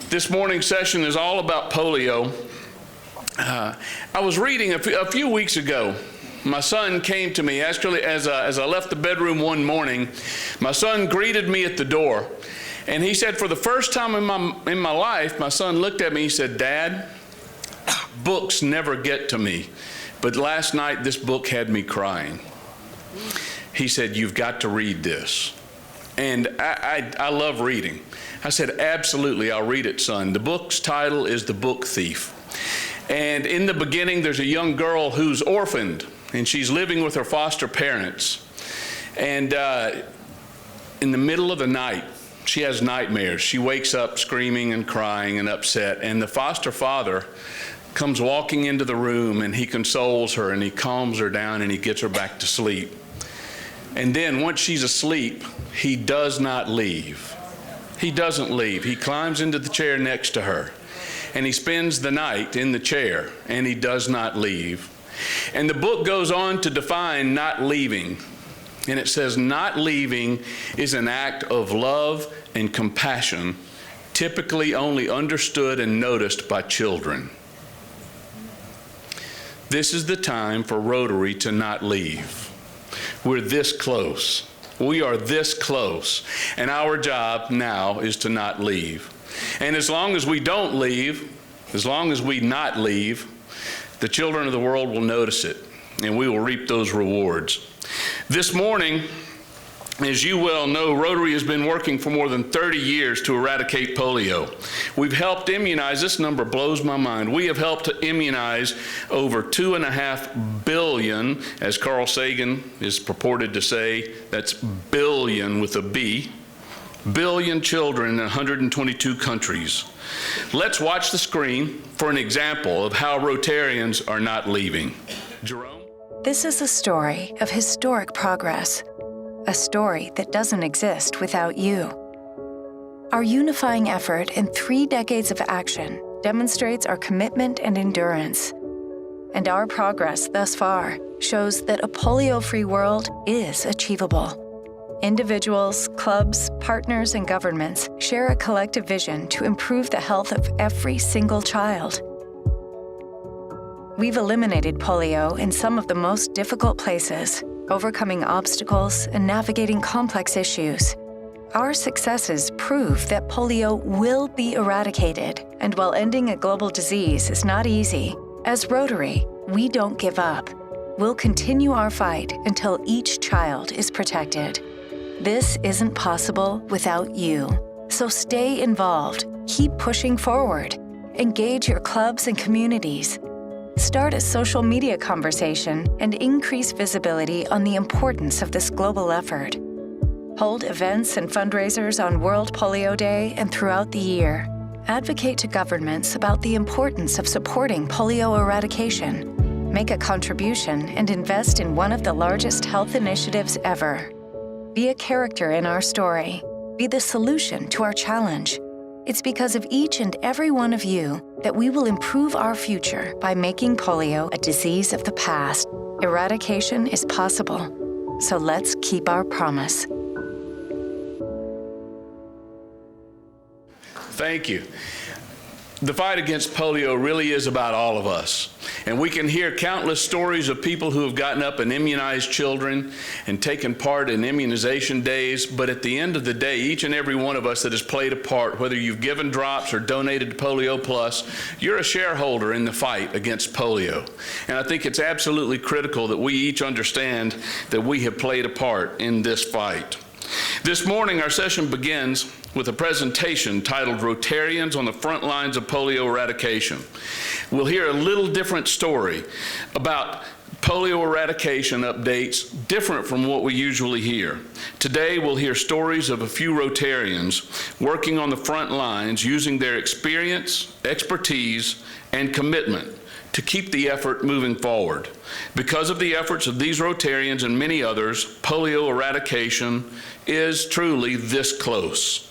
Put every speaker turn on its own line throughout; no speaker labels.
This morning's session is all about polio. I was reading a few weeks ago. My son came to me, actually, as I left the bedroom one morning. My son greeted me at the door, and he said, for the first time in my life, my son looked at me, he said, "Dad, books never get to me, but last night this book had me crying." He said, "You've got to read this." And I love reading. I said, "Absolutely, I'll read it, son." The book's title is The Book Thief. And in the beginning, there's a young girl who's orphaned, and she's living with her foster parents. And in the middle of the night, she has nightmares. She wakes up screaming and crying and upset, and the foster father comes walking into the room, and he consoles her, and he calms her down, and he gets her back to sleep. And then once she's asleep, he does not leave. He doesn't leave. He climbs into the chair next to her, and he spends the night in the chair, and he does not leave. And the book goes on to define not leaving. And it says, not leaving is an act of love and compassion, typically only understood and noticed by children. This is the time for Rotary to not leave. We're this close. We are this close, and our job now is to not leave. And as long as we don't leave, as long as we not leave, the children of the world will notice it, and we will reap those rewards. This morning, as you well know, Rotary has been working for more than 30 years to eradicate polio. We've helped immunize, this number blows my mind, we have helped to immunize over 2.5 billion, as Carl Sagan is purported to say, that's billion with a B, billion children in 122 countries. Let's watch the screen for an example of how Rotarians are not leaving. Jerome?
This is a story of historic progress. A story that doesn't exist without you. Our unifying effort in 3 decades of action demonstrates our commitment and endurance. And our progress thus far shows that a polio-free world is achievable. Individuals, clubs, partners, and governments share a collective vision to improve the health of every single child. We've eliminated polio in some of the most difficult places, overcoming obstacles and navigating complex issues. Our successes prove that polio will be eradicated, and while ending a global disease is not easy, as Rotary, we don't give up. We'll continue our fight until each child is protected. This isn't possible without you. So stay involved, keep pushing forward, engage your clubs and communities. Start a social media conversation and increase visibility on the importance of this global effort. Hold events and fundraisers on World Polio Day and throughout the year. Advocate to governments about the importance of supporting polio eradication. Make a contribution and invest in one of the largest health initiatives ever. Be a character in our story. Be the solution to our challenge. It's because of each and every one of you that we will improve our future by making polio a disease of the past. Eradication is possible, so let's keep our promise.
Thank you. The fight against polio really is about all of us. And we can hear countless stories of people who have gotten up and immunized children and taken part in immunization days. But at the end of the day, each and every one of us that has played a part, whether you've given drops or donated to PolioPlus, you're a shareholder in the fight against polio. And I think it's absolutely critical that we each understand that we have played a part in this fight. This morning, our session begins with a presentation titled Rotarians on the Frontlines of Polio Eradication. We'll hear a little different story about polio eradication updates different from what we usually hear. Today, we'll hear stories of a few Rotarians working on the front lines using their experience, expertise, and commitment to keep the effort moving forward. Because of the efforts of these Rotarians and many others, polio eradication is truly this close.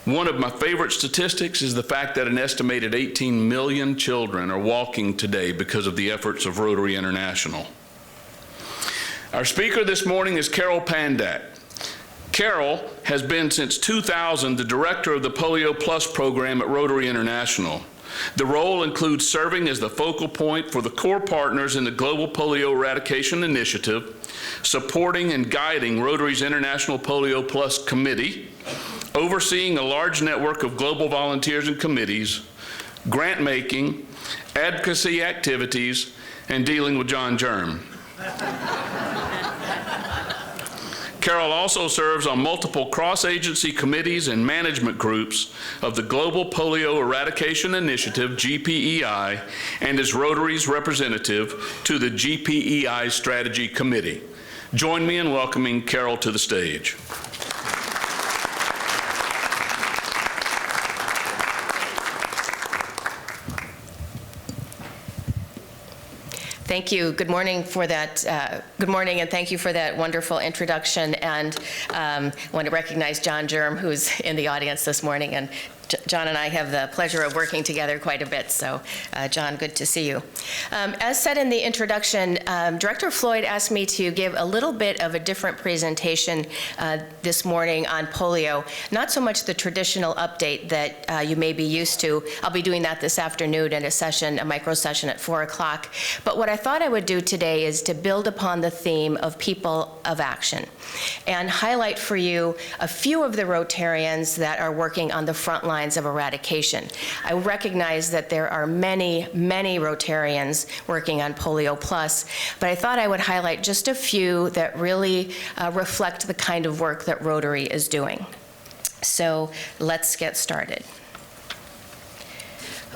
One of my favorite statistics is the fact that an estimated 18 million children are walking today because of the efforts of Rotary International. Our speaker this morning is Pandak. Carol has been since 2000 the director of the PolioPlus program at Rotary International. The role includes serving as the focal point for the core partners in the Global Polio Eradication Initiative, supporting and guiding Rotary's International PolioPlus Committee, overseeing a large network of global volunteers and committees, grant making, advocacy activities, and dealing with John Germ. Carol also serves on multiple cross-agency committees and management groups of the Global Polio Eradication Initiative, GPEI, and is Rotary's representative to the GPEI Strategy Committee. Join me in welcoming Carol to the stage.
Thank you. Good morning for that. Good morning, and thank you for that wonderful introduction. And I want to recognize John Germ, who's in the audience this morning. And John and I have the pleasure of working together quite a bit. So, John, good to see you. As said in the introduction, Director Floyd asked me to give a little bit of a different presentation this morning on polio. Not so much the traditional update that you may be used to. I'll be doing that this afternoon in a session, a micro session at 4 o'clock. But what I thought I would do today is to build upon the theme of people of action and highlight for you a few of the Rotarians that are working on the front lines of eradication. I recognize that there are many, many Rotarians working on Polio Plus, but I thought I would highlight just a few that really reflect the kind of work that Rotary is doing. So let's get started.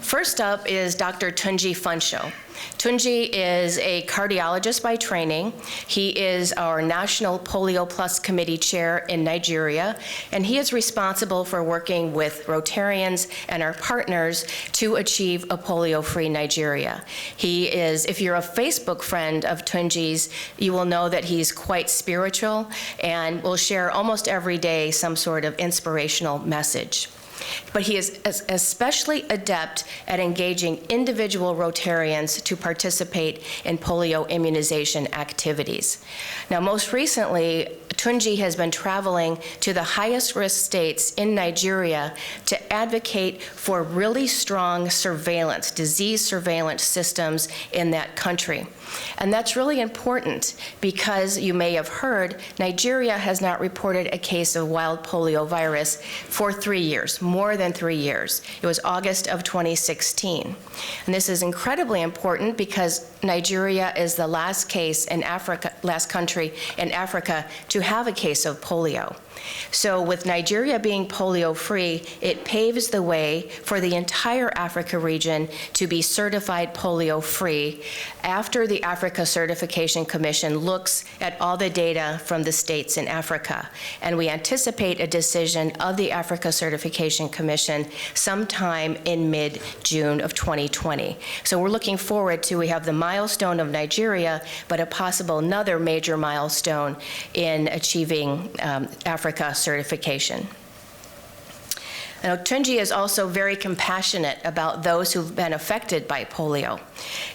First up is Dr. Tunji Funsho. Tunji is a cardiologist by training. He is our National PolioPlus Committee Chair in Nigeria, and he is responsible for working with Rotarians and our partners to achieve a polio-free Nigeria. He is, if you're a Facebook friend of Tunji's, you will know that he's quite spiritual and will share almost every day some sort of inspirational message. But he is especially adept at engaging individual Rotarians to participate in polio immunization activities. Now, most recently, Tunji has been traveling to the highest risk states in Nigeria to advocate for really strong surveillance, disease surveillance systems in that country. And that's really important because you may have heard Nigeria has not reported a case of wild polio virus for 3 years, more than 3 years. It was August of 2016. And this is incredibly important because Nigeria is the last case in Africa, last country in Africa to have a case of polio. So with Nigeria being polio-free, it paves the way for the entire Africa region to be certified polio-free after the Africa Certification Commission looks at all the data from the states in Africa. And we anticipate a decision of the Africa Certification Commission sometime in mid-June of 2020. So we're looking forward to, we have the milestone of Nigeria, but a possible another major milestone in achieving Africa certification. Now, Tunji is also very compassionate about those who've been affected by polio,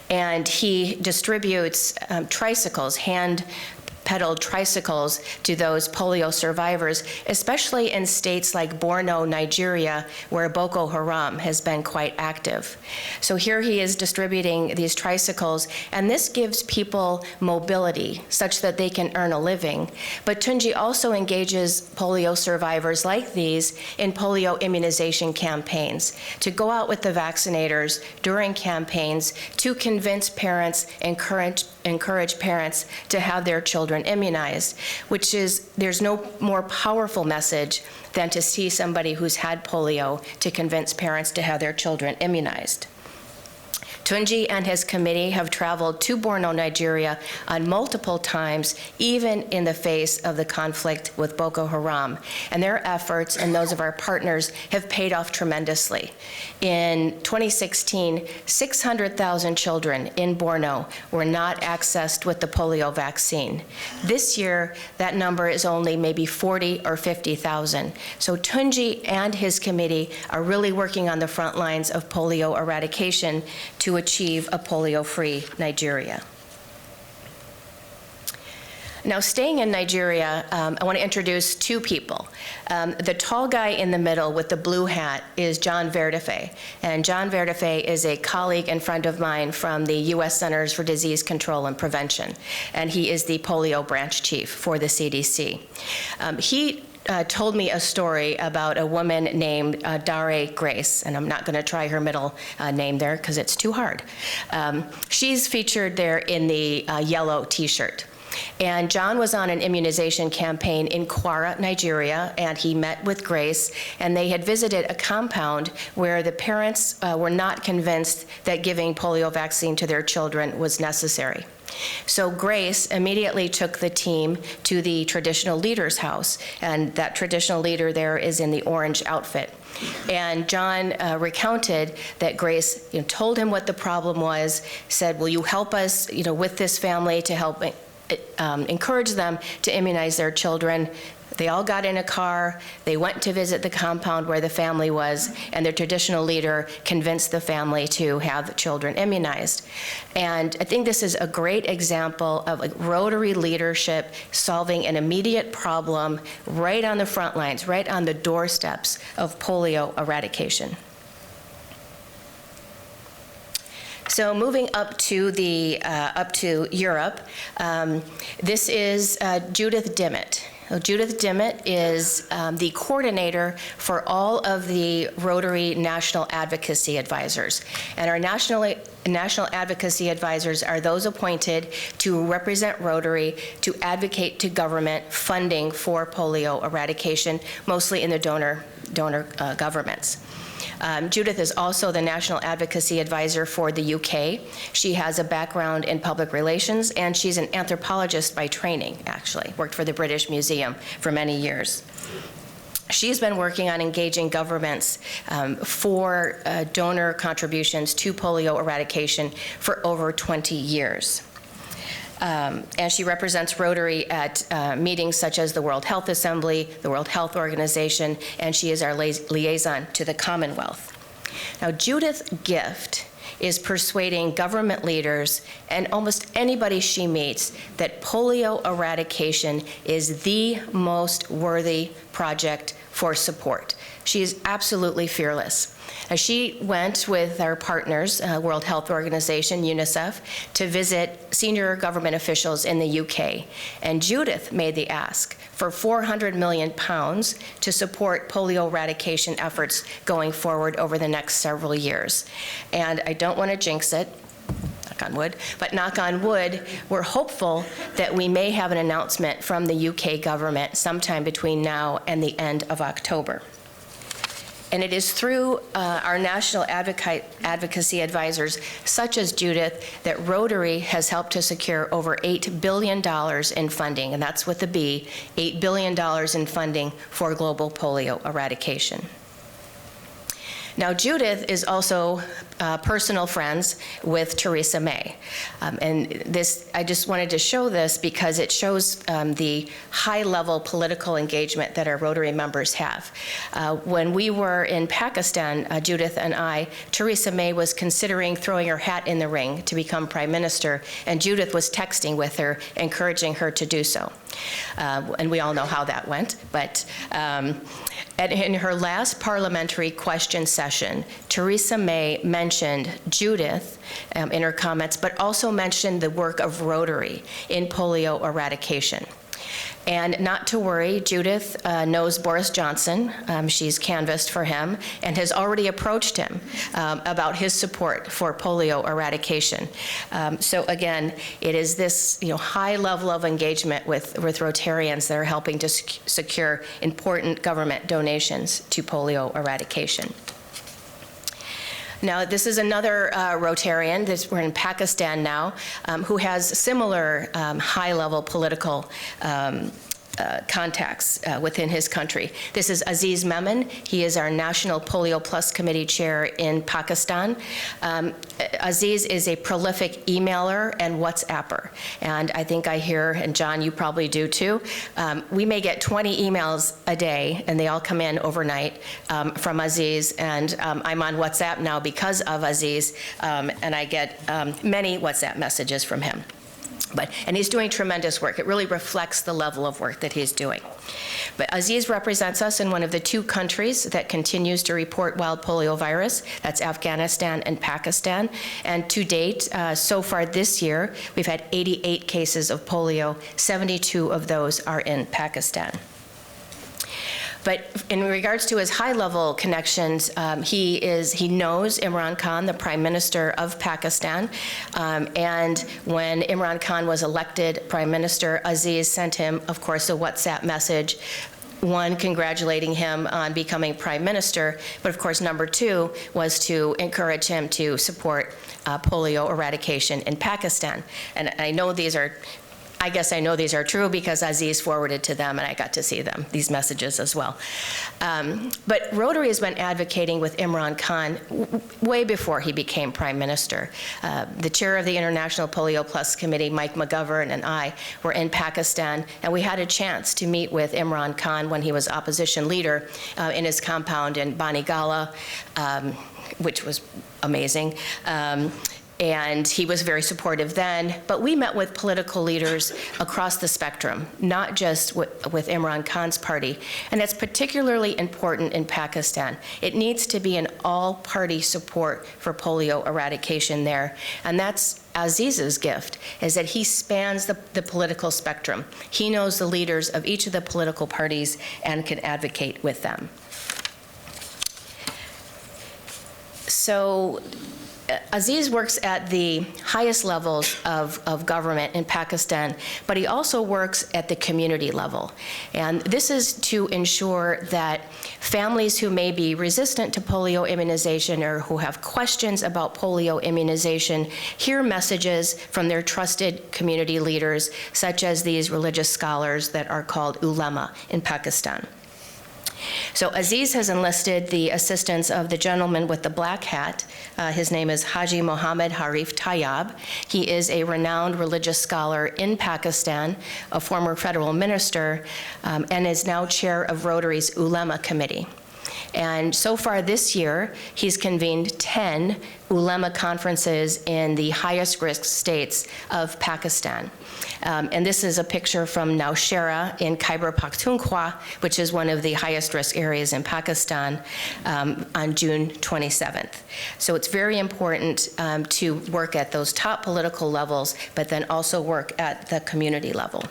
and he distributes tricycles, hand-pedaled tricycles to those polio survivors, especially in states like Borno, Nigeria, where Boko Haram has been quite active. So here he is distributing these tricycles, and this gives people mobility such that they can earn a living. But Tunji also engages polio survivors like these in polio immunization campaigns to go out with the vaccinators during campaigns to convince parents, encourage parents to have their children immunized, which is, there's no more powerful message than to see somebody who's had polio to convince parents to have their children immunized. Tunji and his committee have traveled to Borno, Nigeria on multiple times, even in the face of the conflict with Boko Haram. And their efforts and those of our partners have paid off tremendously. In 2016, 600,000 children in Borno were not accessed with the polio vaccine. This year, that number is only maybe 40 or 50,000. So Tunji and his committee are really working on the front lines of polio eradication to achieve a polio-free Nigeria. Now, staying in Nigeria, I want to introduce two people. The tall guy in the middle with the blue hat is John Verdefe. And John Verdefe is a colleague and friend of mine from the U.S. Centers for Disease Control and Prevention. And he is the polio branch chief for the CDC. He told me a story about a woman named Dare Grace, and I'm not going to try her middle name there because it's too hard. She's featured there in the yellow T-shirt. And John was on an immunization campaign in Kwara, Nigeria, and he met with Grace, and they had visited a compound where the parents were not convinced that giving polio vaccine to their children was necessary. So Grace immediately took the team to the traditional leader's house, and that traditional leader there is in the orange outfit. And John recounted that Grace told him what the problem was, said, will you help us with this family to help encourage them to immunize their children. They all got in a car, they went to visit the compound where the family was, and their traditional leader convinced the family to have the children immunized. And I think this is a great example of Rotary leadership solving an immediate problem right on the front lines, right on the doorsteps of polio eradication. So moving up to Europe, this is Judith Dimmitt. Judith Dimmitt is the coordinator for all of the Rotary National Advocacy Advisors. And our National Advocacy Advisors are those appointed to represent Rotary, to advocate to government funding for polio eradication, mostly in the donor governments. Judith is also the National Advocacy Advisor for the UK. She has a background in public relations, and she's an anthropologist by training, actually. Worked for the British Museum for many years. She's been working on engaging governments for donor contributions to polio eradication for over 20 years. And she represents Rotary at meetings such as the World Health Assembly, the World Health Organization, and she is our liaison to the Commonwealth. Now, Judith's gift is persuading government leaders and almost anybody she meets that polio eradication is the most worthy project for support. She is absolutely fearless. She went with our partners, World Health Organization, UNICEF, to visit senior government officials in the UK. And Judith made the ask for £400 million to support polio eradication efforts going forward over the next several years. And I don't want to jinx it, knock on wood, but knock on wood, we're hopeful that we may have an announcement from the UK government sometime between now and the end of October. And it is through our national advocacy advisors, such as Judith, that Rotary has helped to secure over $8 billion in funding, and that's with a B, $8 billion in funding for global polio eradication. Now, Judith is also personal friends with Theresa May. And this, I just wanted to show this because it shows the high-level political engagement that our Rotary members have. When we were in Pakistan, Judith and I, Theresa May was considering throwing her hat in the ring to become Prime Minister, and Judith was texting with her, encouraging her to do so. And we all know how that went, but in her last parliamentary question session, Theresa May mentioned Judith in her comments, but also mentioned the work of Rotary in polio eradication. And not to worry, Judith knows Boris Johnson. She's canvassed for him and has already approached him about his support for polio eradication. So again, it is this high level of engagement with Rotarians that are helping to secure important government donations to polio eradication. Now, this is another Rotarian, we're in Pakistan now, who has similar high-level political contacts within his country. This is Aziz Memon. He is our National PolioPlus Committee Chair in Pakistan. Aziz is a prolific emailer and WhatsApper. And I think I hear, and John, you probably do too, we may get 20 emails a day, and they all come in overnight from Aziz. And I'm on WhatsApp now because of Aziz, and I get many WhatsApp messages from him. And he's doing tremendous work. It really reflects the level of work that he's doing. But Aziz represents us in one of the 2 countries that continues to report wild polio virus. That's Afghanistan and Pakistan. And to date, so far this year, we've had 88 cases of polio. 72 of those are in Pakistan. But in regards to his high-level connections, he knows Imran Khan, the Prime Minister of Pakistan, and when Imran Khan was elected Prime Minister, Aziz sent him, of course, a WhatsApp message, one, congratulating him on becoming Prime Minister, but of course, number 2 was to encourage him to support polio eradication in Pakistan. And I know these are true because Aziz forwarded to them and I got to see them, these messages as well. But Rotary has been advocating with Imran Khan way before he became Prime Minister. The chair of the International PolioPlus Committee, Mike McGovern, and I were in Pakistan, and we had a chance to meet with Imran Khan when he was opposition leader in his compound in Banigala, which was amazing. And he was very supportive then, but we met with political leaders across the spectrum, not just with Imran Khan's party, and that's particularly important in Pakistan. It needs to be an all-party support for polio eradication there, and that's Aziz's gift, is that he spans the political spectrum. He knows the leaders of each of the political parties and can advocate with them. So, Aziz works at the highest levels of government in Pakistan, but he also works at the community level. And this is to ensure that families who may be resistant to polio immunization or who have questions about polio immunization hear messages from their trusted community leaders, such as these religious scholars that are called ulama in Pakistan. So Aziz has enlisted the assistance of the gentleman with the black hat. His name is Haji Mohammed Harif Tayyab. He is a renowned religious scholar in Pakistan, a former federal minister, and is now chair of Rotary's Ulema Committee. And so far this year, he's convened 10 ulema conferences in the highest risk states of Pakistan. And this is a picture from Nowshera in Khyber Pakhtunkhwa, which is one of the highest risk areas in Pakistan, on June 27th. So it's very important to work at those top political levels, but then also work at the community level.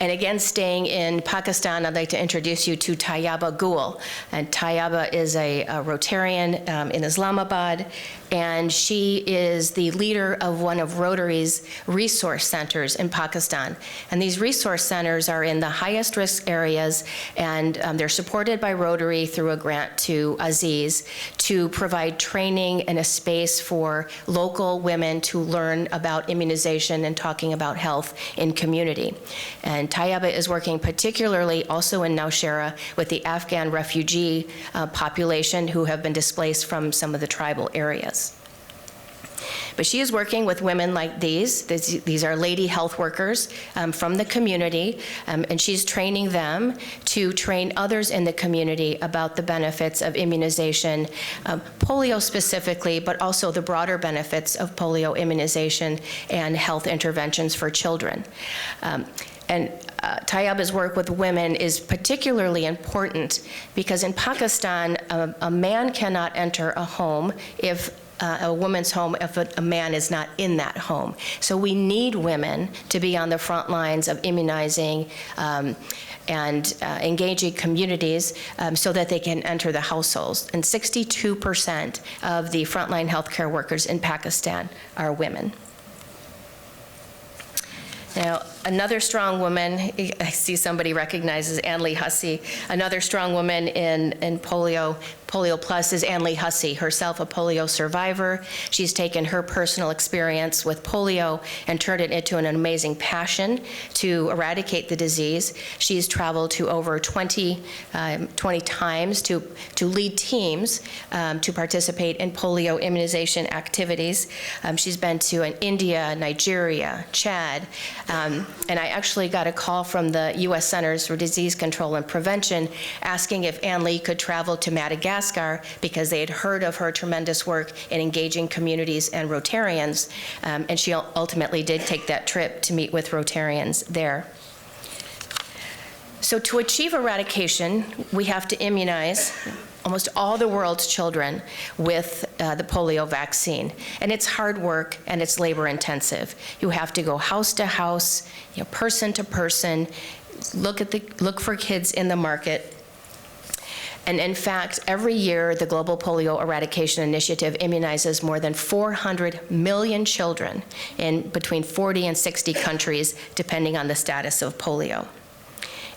And again, staying in Pakistan, I'd like to introduce you to Tayyaba Gul. And Tayyaba is a Rotarian in Islamabad, and she is the leader of one of Rotary's resource centers in Pakistan. And these resource centers are in the highest risk areas, and they're supported by Rotary through a grant to Aziz to provide training and a space for local women to learn about immunization and talking about health in community. And Tayyaba is working particularly also in Nowshera with the Afghan refugee population who have been displaced from some of the tribal areas. But she is working with women like these. These are lady health workers from the community, and she's training them to train others in the community about the benefits of immunization, polio specifically, but also the broader benefits of polio immunization and health interventions for children. Tayyaba's work with women is particularly important because in Pakistan, a man cannot enter a home if a woman's home if a man is not in that home. So we need women to be on the front lines of immunizing and engaging communities so that they can enter the households. And 62% of the frontline healthcare workers in Pakistan are women. Now, another strong woman, I see somebody recognizes Anli Hussey. Another strong woman in PolioPlus is Anli Hussey, herself a polio survivor. She's taken her personal experience with polio and turned it into an amazing passion to eradicate the disease. She's traveled to over 20 times to lead teams to participate in polio immunization activities. She's been to India, Nigeria, Chad, and I actually got a call from the U.S. Centers for Disease Control and Prevention asking if Anli could travel to Madagascar Madagascar because they had heard of her tremendous work in engaging communities and Rotarians, and she ultimately did take that trip to meet with Rotarians there. So to achieve eradication, we have to immunize almost all the world's children with the polio vaccine. And it's hard work and it's labor intensive. You have to go house to house, person to person, look for kids in the market. And in fact, every year, the Global Polio Eradication Initiative immunizes more than 400 million children in between 40 and 60 countries, depending on the status of polio.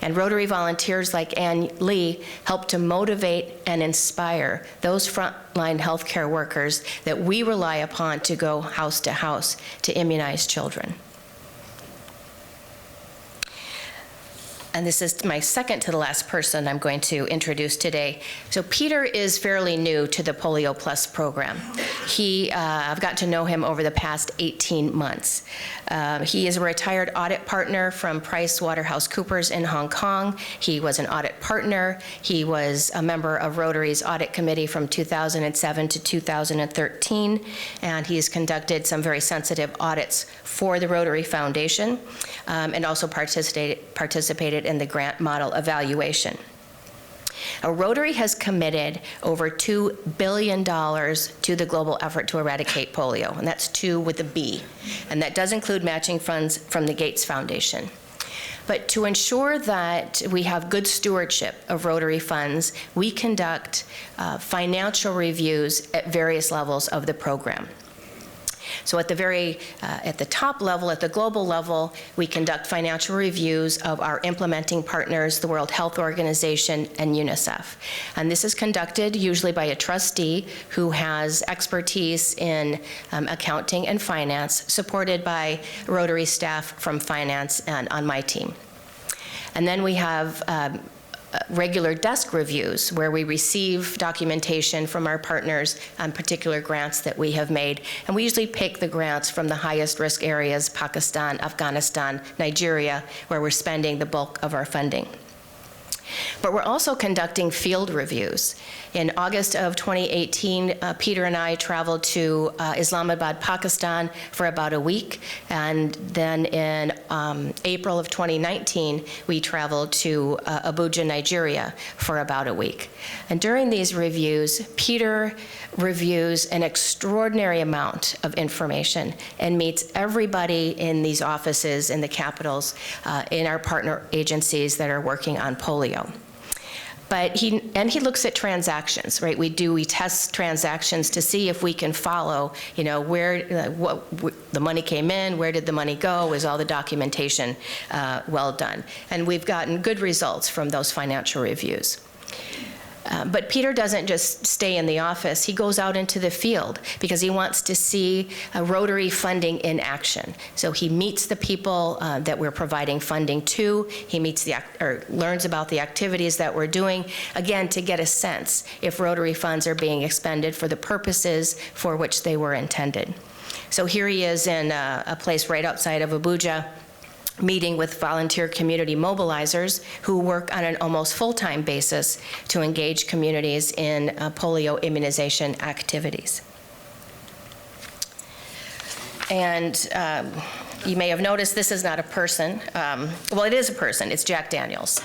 And Rotary volunteers like Ann Lee help to motivate and inspire those frontline healthcare workers that we rely upon to go house to house to immunize children. And this is my second to the last person I'm going to introduce today. So Peter is fairly new to the PolioPlus program. I've gotten to know him over the past 18 months. He is a retired audit partner from PricewaterhouseCoopers in Hong Kong. He was an audit partner. He was a member of Rotary's audit committee from 2007 to 2013, and he's conducted some very sensitive audits for the Rotary Foundation, and also participated in the grant model evaluation. Rotary has committed over $2 billion to the global effort to eradicate polio, and that's 2 with a B, and that does include matching funds from the Gates Foundation. But to ensure that we have good stewardship of Rotary funds, we conduct financial reviews at various levels of the program. So at the top level, at the global level, we conduct financial reviews of our implementing partners, the World Health Organization and UNICEF. And this is conducted usually by a trustee who has expertise in accounting and finance, supported by Rotary staff from finance and on my team. And then we have regular desk reviews where we receive documentation from our partners on particular grants that we have made. And we usually pick the grants from the highest risk areas, Pakistan, Afghanistan, Nigeria, where we're spending the bulk of our funding. But we're also conducting field reviews. In August of 2018, Peter and I traveled to Islamabad, Pakistan for about a week. And then in April of 2019, we traveled to Abuja, Nigeria for about a week. And during these reviews, Peter reviews an extraordinary amount of information and meets everybody in these offices in the capitals, in our partner agencies that are working on polio. But he looks at transactions, right? We test transactions to see if we can follow, where the money came in, where did the money go, is all the documentation well done? And we've gotten good results from those financial reviews. But Peter doesn't just stay in the office. He goes out into the field because he wants to see Rotary funding in action. So he meets the people that we're providing funding to. He learns about the activities that we're doing, again, to get a sense if Rotary funds are being expended for the purposes for which they were intended. So here he is in a place right outside of Abuja, meeting with volunteer community mobilizers who work on an almost full-time basis to engage communities in polio immunization activities. And you may have noticed this is not a person. Well, it is a person. It's Jack Daniels.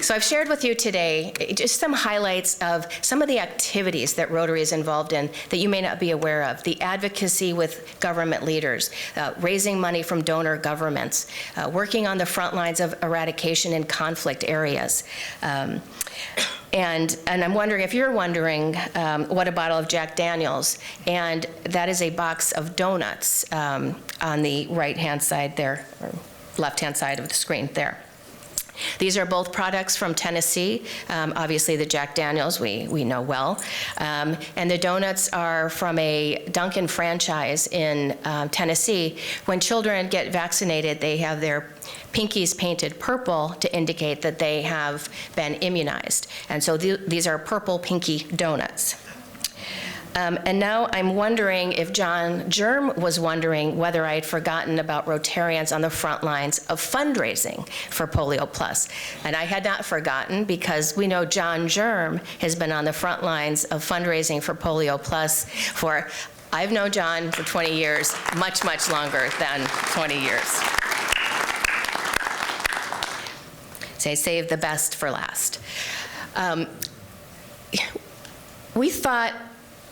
So I've shared with you today just some highlights of some of the activities that Rotary is involved in that you may not be aware of. The advocacy with government leaders, raising money from donor governments, working on the front lines of eradication in conflict areas. And I'm wondering, if you're wondering, what a bottle of Jack Daniels, and that is a box of donuts on the right-hand side there, or left-hand side of the screen there. These are both products from Tennessee. Obviously, the Jack Daniels we know well. And the donuts are from a Dunkin' franchise in Tennessee. When children get vaccinated, they have their pinkies painted purple to indicate that they have been immunized. And so these are purple pinky donuts. And now I'm wondering if John Germ was wondering whether I had forgotten about Rotarians on the front lines of fundraising for PolioPlus. And I had not forgotten, because we know John Germ has been on the front lines of fundraising for PolioPlus for, I've known John for 20 years, much, much longer than 20 years. So I saved the best for last. We thought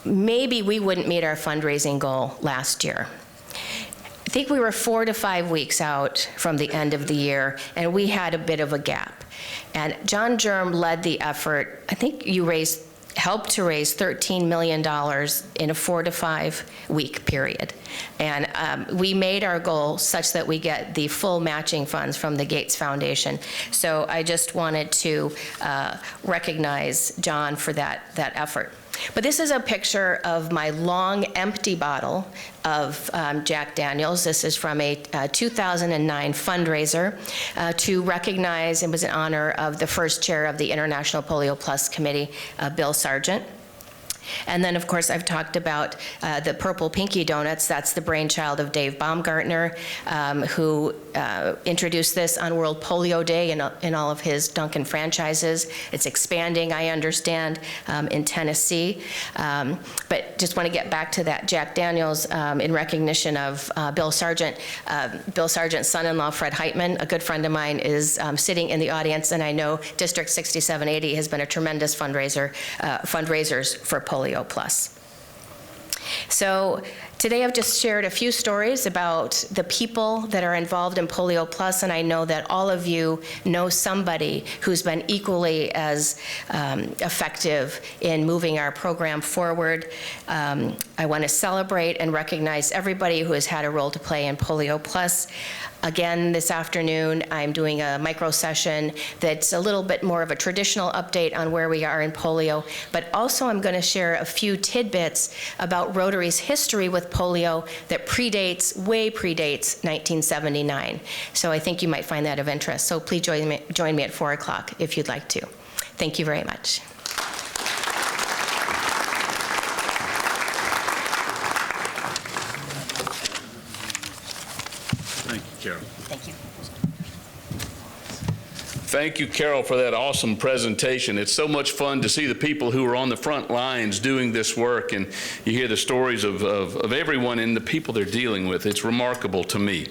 maybe we wouldn't meet our fundraising goal last year. I think we were 4 to 5 weeks out from the end of the year, and we had a bit of a gap. And John Germ led the effort. I think you helped to raise $13 million in a 4 to 5 week period. And we made our goal such that we get the full matching funds from the Gates Foundation. So I just wanted to recognize John for that effort. But this is a picture of my long empty bottle of Jack Daniels. This is from a 2009 fundraiser to recognize, and was in honor of the first chair of the International PolioPlus Committee, Bill Sargent. And then, of course, I've talked about the Purple Pinky Donuts. That's the brainchild of Dave Baumgartner, who introduced this on World Polio Day in all of his Dunkin' franchises. It's expanding, I understand, in Tennessee. But just want to get back to that Jack Daniels in recognition of Bill Sargent. Bill Sargent's son-in-law, Fred Heitman, a good friend of mine, is sitting in the audience, and I know District 6780 has been a tremendous fundraisers for PolioPlus. So today I've just shared a few stories about the people that are involved in PolioPlus, and I know that all of you know somebody who's been equally as effective in moving our program forward. I want to celebrate and recognize everybody who has had a role to play in PolioPlus. Again, this afternoon, I'm doing a micro session that's a little bit more of a traditional update on where we are in polio, but also I'm going to share a few tidbits about Rotary's history with polio that way predates 1979. So I think you might find that of interest. So please join me at 4 o'clock if you'd like to. Thank you very much.
Carol.
Thank you.
Thank you, Carol, for that awesome presentation. It's so much fun to see the people who are on the front lines doing this work, and you hear the stories of everyone and the people they're dealing with. It's remarkable to me.